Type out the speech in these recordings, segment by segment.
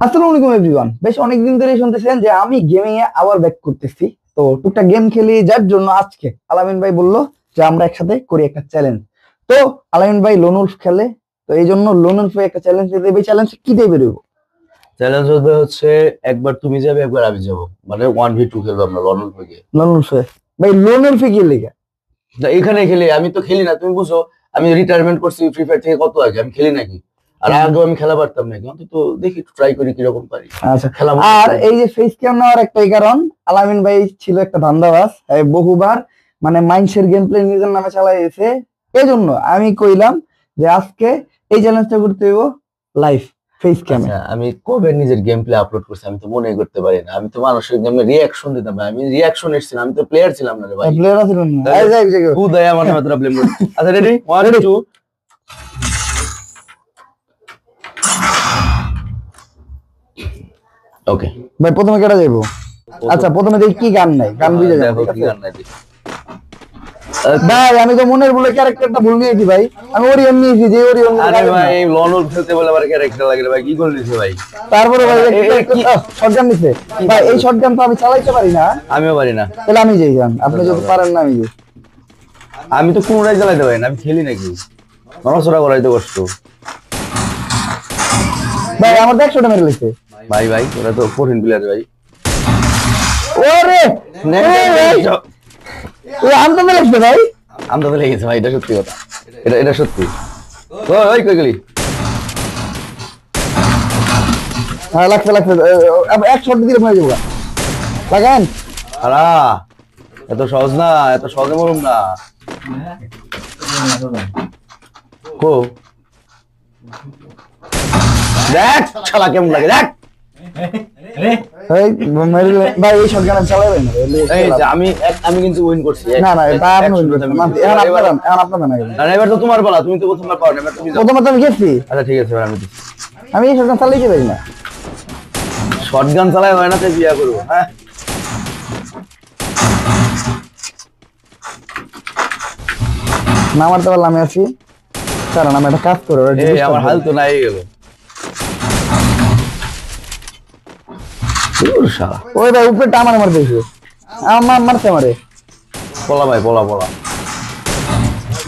আসসালামু আলাইকুম এভরিওয়ান। বেশ অনেকদিন ধরে শুনতেছেন যে আমি গেমিং এ আবার ব্যাক করতেছি। তো টুকটাক গেম খেলি, যার জন্য আজকে আলামিন ভাই বলল যে আমরা একসাথে করি একটা চ্যালেঞ্জ। তো আলামিন ভাই লোন উলফ খেলে, তো এই জন্য লোন উলফে একটা চ্যালেঞ্জ দিতে হবে। চ্যালেঞ্জ কি টাইপের হইব? চ্যালেঞ্জ হবে হচ্ছে একবার তুমি যাবে একবার আমি যাবো, মানে 1v2 খেলবো আমরা লোন উলফে গিয়ে। লোন উলফে ভাই, লোন উলফে কি লেগে? এখানে খেলি, আমি তো খেলি না, তুমি বুঝো। আমি রিটায়ারমেন্ট করছি ফ্রি ফায়ার থেকে কত আগে, আমি খেলি নাকি? আর আগেও আমি খেলা পারতাম নাকি? অন্তত দেখি, ট্রাই করি কিরকম পারি। আচ্ছা, খেলা আর এই যে ফেস ক্যাম নেওয়ার একটাই কারণ, আলামিন ভাই ছিল একটা ধান্দাবাজ, বহুবার মানে মাইন্ডসের গেম প্লে নিজের নামে চালাইছে। এই জন্য আমি কইলাম যে আজকে এই চ্যালেঞ্জটা করতে হইব লাইভ ফেস ক্যামে। আমি কবে নিজের গেম প্লে আপলোড করছি আমি তো মনেই করতে পারি না। আমি তো মানুষের গেমে রিয়াকশন দিতাম ভাই, আমি রিয়াকশন এসেছিলাম, আমি তো প্লেয়ার ছিলাম না রে ভাই। প্লেয়ার ছিল না, খুদাই আমার মাত্র ব্লেম করে। আচ্ছা রেডি 1 2 ওকে ভাই প্রথমে কেটে যাইবো। আচ্ছা প্রথমে দেখি কি গান নাই, গান বুঝে যাবো কি গান নাই। ভাই আমি তো মনের বলে ক্যারেক্টারটা ভুল নিয়েছি ভাই, আমি ওরিয়ন নিয়েছি যে ওরিয়ন। আরে ভাই লনল খেলতে বলে আবার ক্যারেক্টার লাগে রে ভাই, কি করে দিছে ভাই? তারপরে ভাই শটগান নিছে ভাই, এই শটগান তো আমি চালাইতে পারি না। আমিও পারি না, তাহলে আমি যাই গান, আপনি যদি পারেন না আমি যাই। আমি তো কোনটাই চালাইতে পারি না, আমি খেলি নাকি? নড়াচড়া করাইতে কষ্ট ভাই, আমার তো 100টা মেরে লেগেছে ভাই। ভাই ওরা তো কঠিন প্লেয়ার ভাই। ওরে আমটা মেরে লেগেছে ভাই, আমটা তো লেগেছে ভাই, এটা সত্যি কথা, এটা সত্যি। ওই কই গেলি? হ্যাঁ লাগছে লাগছে, এক শট দিলে মরে যাবো। লাগান আরা, এত সহজ না, এত সহজে মরুম না। কো দেখ শালা কেমন লাগে, দেখ। ভাই এই শটগান আমি চালাইবেন না। এই যে আমি কিন্তু উইন করছি। না না, এটা আপনি উইন করছেন, এখন আপনার না। না এবার তো তোমার বলা, তুমি তো প্রথমবার পাও না, এবার তুমি যাও। প্রথমে তো আমি গেছি। আচ্ছা ঠিক আছে, এবার আমি দিচ্ছি। আমি এই শটগান চালাইতে পারি না। শটগান চালাই হয় না, তাই বিয়া করবো। হ্যাঁ না মারতে পারলাম, আমি আছি। কারণ আমি একটা কাজ করো, আমার হাল তো নাই গেল। ওই ভাই উপরে টামার মার দিয়েছে, আমার মারছে আমারে। পলা ভাই, পলা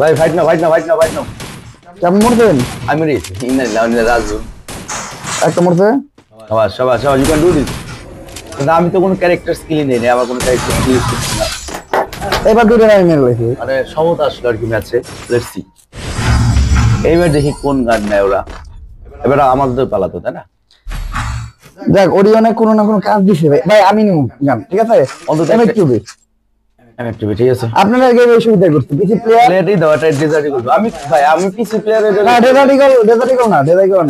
ভাই, ফাইট না। আপনি মরছেন? আমি রেছি রাজু একটা মরছে। সবাই ইউ ক্যান ডু দিস। কিন্তু আমি তো কোনো ক্যারেক্টার স্কিল নেই, আমার কোনো ক্যারেক্টার স্কিল করছি না। এবার দুটো আমি মেরে লেছি, মানে সমতা আসলে আর কি ম্যাচে। লেটস সি এইবার দেখি কোন গান নেয় ওরা। এবার আমাদের পালাতো, তাই না? দেখ ওরিয়নে কোনো না কোনো কাজ দিছে ভাই। ভাই আমি নিব গান, ঠিক আছে? অন্তত এমএফটিভি ঠিক আছে। আপনারা গেমে সুবিধা করতে পিসি প্লেয়ার প্লেয়ারই দাও, এটা ডেজার্টই করব আমি ভাই। আমি পিসি প্লেয়ারের না, ডেজার্টিকল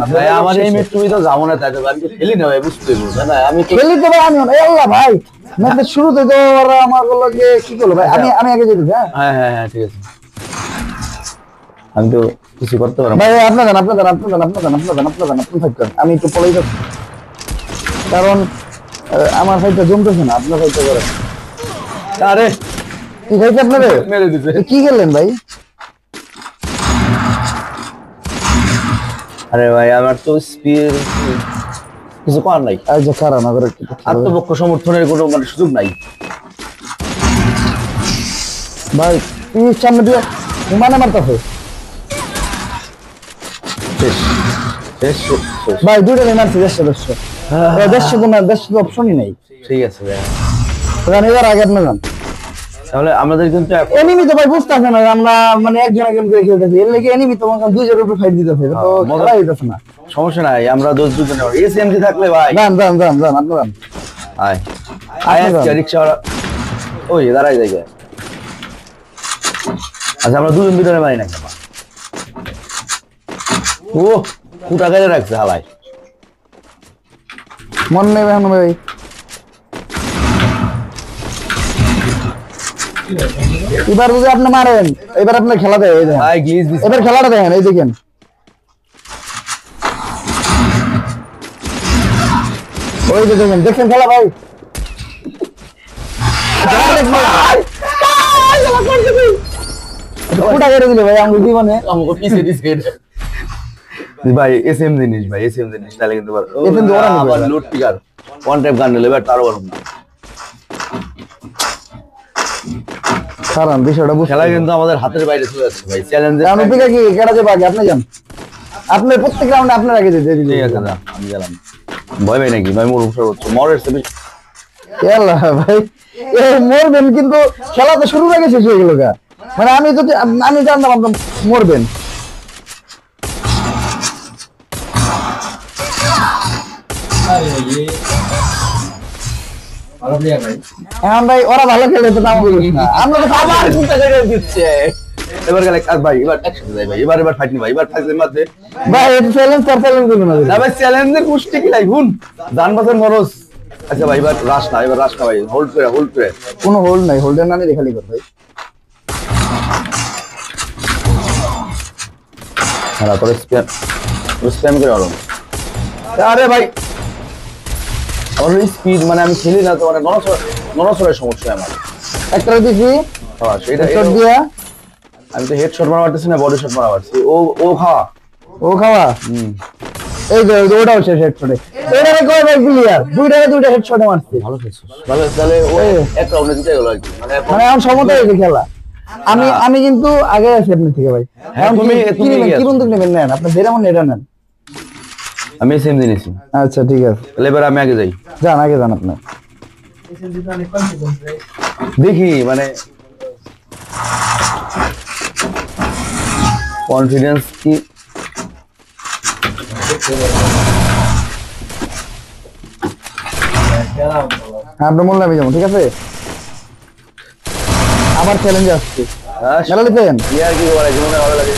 না ভাই। আমার এমএফটিভি তো যাবো না, তাই তো আমি তো খেলি না ভাই, বুঝতে পারছো না? আমি খেলি তো ভাই, আমি আল্লাহ ভাই ম্যাচের শুরুতে তো ওরা আমার বললো যে কি করলো ভাই, আমি আগে যেতে। হ্যাঁ ঠিক আছে, আমি তো কিছু করতে পারবো ভাই। আপনার আমি একটু পলাই যাচ্ছি, কারণ আমার ফাইটটা জমতেছে না। আপনার ফাইটটা করেন। আরে কি খাইছে আপনারে? মেরে দিছে। কি খেললেন ভাই? আরে ভাই আমার তো স্পিড কিছু করার নাই। আজ খারাপ না করে আত্মপক্ষ সমর্থনের কোনো মানে সুযোগ নাই ভাই। তুই সামনে দিয়ে মানে মারতেছে ভাই। দুইটা মারছি, 150 অপশনই নাই। ঠিক আছে ভাই, এবার আগে আপনি যান। তাহলে আমাদের কিন্তু এনিমি তো ভাই বুঝতেছে না আমরা মানে একজন একজন করে খেলতেছি, এর লাগে এনিমি তো দুইজনের উপর ফাইট দিতেছে, তো খেলা হইতেছে না। সমস্যা নাই, আমরা দুজনে এসএমজি থাকলে ভাই। যান আপনি যান। আয় রিক্সাওয়ালা ওই দাঁড়াই জায়গায়। আচ্ছা আমরা দুজনে মারি না কেন? ও কুটা গাড়ি রাখছে হালাই, মন নেই এখন ভাই। এবার যদি আপনি মারেন, এবার আপনার খেলা দেয়। এবার খেলাটা দেখেন, এই দেখেন। ওই যে দেখেন খেলা ভাই। কোটা করে দিলে ভাই আমার জীবনে। আমাকে পিছে দিছে। ভাই এসএম জিনিস ভাই, এসএম জিনিস তাহলে কিন্তু SM তো ওরা নিবে আবার এবার। লুট টিকার ওয়ান টাইপ গান নিলে এবার তারও বড় না। কারণ বিষয়টা বুঝতে খেলা কিন্তু আমাদের হাতের বাইরে চলে যাচ্ছে ভাই, চ্যালেঞ্জের কারণ ওদিকে কি কেডা যে বাকি আপনি যান, আপনি প্রত্যেক রাউন্ডে আপনার আগে যেতে দিন। ঠিক আছে না আমি গেলাম। ভয় ভাই নাকি ভাই মোর সর্বোচ্চ মরের চেয়ে ইয়াল্লা ভাই এ মরবেন, কিন্তু খেলা তো শুরুর আগে শেষ হয়ে গেল গা। মানে আমি জানতাম আপনার মরবেন। এখন ভাই ওরা ভালো খেলে তো তাও বলিস না, আমরা তো আবার চিন্তা করে দিচ্ছে। এবার গেলে কাজ ভাই, এবার একসাথে যাই ভাই, এবার ফাইট নি ভাই, এবার ফাইটের মধ্যে ভাই চ্যালেঞ্জ করুন না না ভাই, চ্যালেঞ্জের কুষ্টি কি লাই হুন জান বাসের খরচ। আচ্ছা ভাই এবার রাশ না, এবার রাশ না ভাই, হোল্ড করে কোনো হোল্ড নাই, হোল্ডের নামে দেখালি কর ভাই। খেলা করে স্প্যাম করে আরো। আরে ভাই আমার স্পিড মানে আমি খেলি না তো, মানে নড়াচড়ার সমস্যা আমার। একটা দিছি হ্যাঁ সেটা শট দিয়া, আমি তো হেড শট মারা পারতেছি না, বডি শট মারা পারছি। ও খাওয়া ও খাওয়া এই যে ওটা হচ্ছে হেডশটে, এটা কয় ভাই ক্লিয়ার, দুইটা হেডশটে মারছে। ভালো খেলছো ভালো, তাহলে ও এক রাউন্ডে জিতে গেল আর কি। মানে মানে এখন সমতা হয়েছে খেলা। আমি কিন্তু আগে আছি আপনার থেকে ভাই। হ্যাঁ, এখন তুমি কি নেবেন, এগিয়ে কি আছো। বন্দুক নেবেন নেন, আপনি যেটা মন এটা নেন। আমি সেম জিনিস, আচ্ছা ঠিক আছে, তাহলে এবার আমি আগে যাই, যান আগে যান আপনি। দেখি মানে কনফিডেন্স কি। হ্যাঁ আপনার মূল্য আমি যাবো, ঠিক আছে। আবার চ্যালেঞ্জ আসছে, মেলা লিখেন ইয়ার কি বলে জীবনে ভালো লাগে।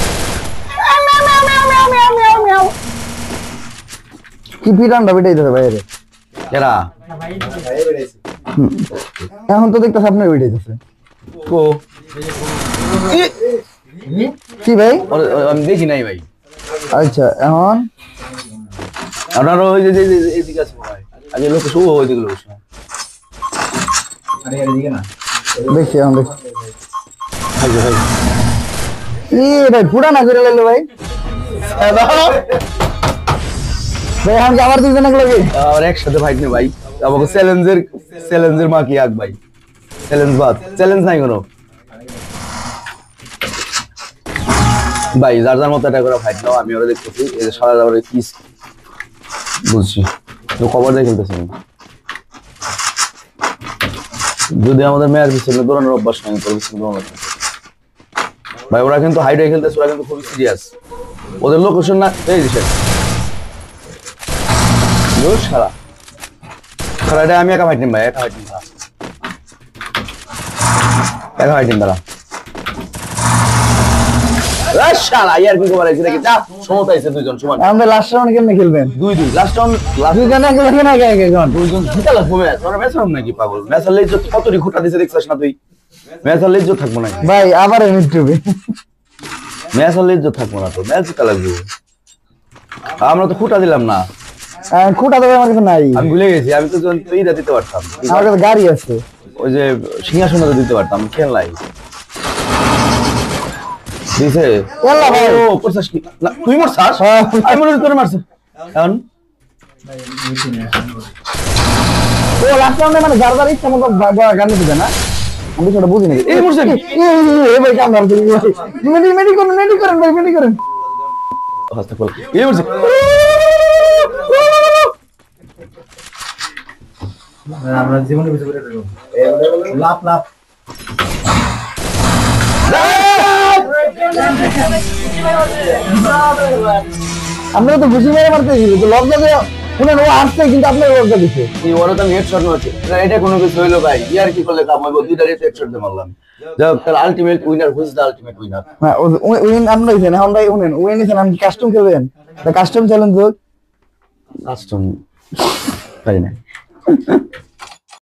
কি পিটানটা পিটাইতেছে বাইরে। কেরা এখন তো দেখতেছে আপনার পিটাইতেছে কো কি ভাই। আমি দেখি নাই ভাই। আচ্ছা এখন আপনার ওই যে এইদিকে আছে ভাই, আগে লোক শুভ ওইদিকে লোক দেখছি, এখন দেখছি। ভাই ভাই ভাই ফুটা না করে লাগলো ভাই। ভাই এখন কি আবার দুইজন লাগে। আর একসাথে ফাইট নেই ভাই, আমাকে চ্যালেঞ্জের মা কি আগ ভাই, চ্যালেঞ্জ নাই কোনো ভাই। যার মতো এটা করে ফাইট নাও, আমি ওরা দেখতেছি এই যে সারা যাবার কি বুঝছি তো খবর দিয়ে খেলতেছি আমি। যদি আমাদের মেয়ার পিছনে দৌড়ানোর অভ্যাস নাই তোর পিছনে দৌড়ানো ভাই। ওরা কিন্তু হাইডে খেলতেছে, ওরা কিন্তু খুবই সিরিয়াস, ওদের লোকেশন না এই দিছে সারা সারা। এটা আমি একা ফাইট নিম ভাই, একা ফাইট নিম তারা শালা ইয়ার কি খবর আছে নাকি? যা সমতা আছে দুইজন সমান, আমাদের লাস্ট রাউন্ড কেমনে খেলবেন? দুই লাস্ট রাউন্ড দুইজন এক লাগে না, এক এখন দুইজন জিতা লাগবো ম্যাচ। ওরা ম্যাচ হবে নাকি পাগল? ম্যাচ হলে ইজ্জত কতটি খুঁটা দিছে দেখছিস না তুই? ম্যাচ হলে ইজ্জত থাকবো নাকি? ভাই আবার মিটবে। ম্যাচ হলে ইজ্জত থাকবো না তো, ম্যাচ জিতা লাগবে। আমরা তো খুঁটা দিলাম না, খুঁটা দেবে আমার কাছে নাই। আমি ভুলে গেছি, আমি তো এইটা দিতে পারতাম, আমার কাছে গাড়ি আছে, ওই যে সিংহাসনটা দিতে পারতাম, খেল নাই দিছে। এল্লা ভাই। ও করছাস কি না তুই মারছাস? হ্যাঁ। আমি মনে করি তোরে মারছ। এখন ও লাস্ট রাউন্ডে মানে যার যার ইচ্ছা মতো গান দিতে না, আমি সেটা বুঝি না। এই মুরসিম এই ভাই কাম ধরছে, মেডি করেন ভাই, মেডি করেন। হাসতে বল এই মুরসিম আমরা জীবনে কিছু করে দেব লাভ লাভ। আপনারা তো ঘুষি মেরে মারতেছিল তো লজ্জা দিয়ে শুনেন, ও আসছে কিন্তু আপনার লজ্জা দিচ্ছে। এই ওরা তো হেডশট মারছে না, এটা কোনো কিছু হইলো ভাই? ইয়ার কি করলে কাম হইব? দুইটা রেট হেডশট দিয়ে মারলাম। যাক তার ultimate winner, who's the ultimate winner? হ্যাঁ উইন আপনি হইছেন। এখন ভাই শুনেন, উইন নিছেন, আমি কাস্টম খেলবেন, কাস্টম চ্যালেঞ্জ হোক। কাস্টম পারি না।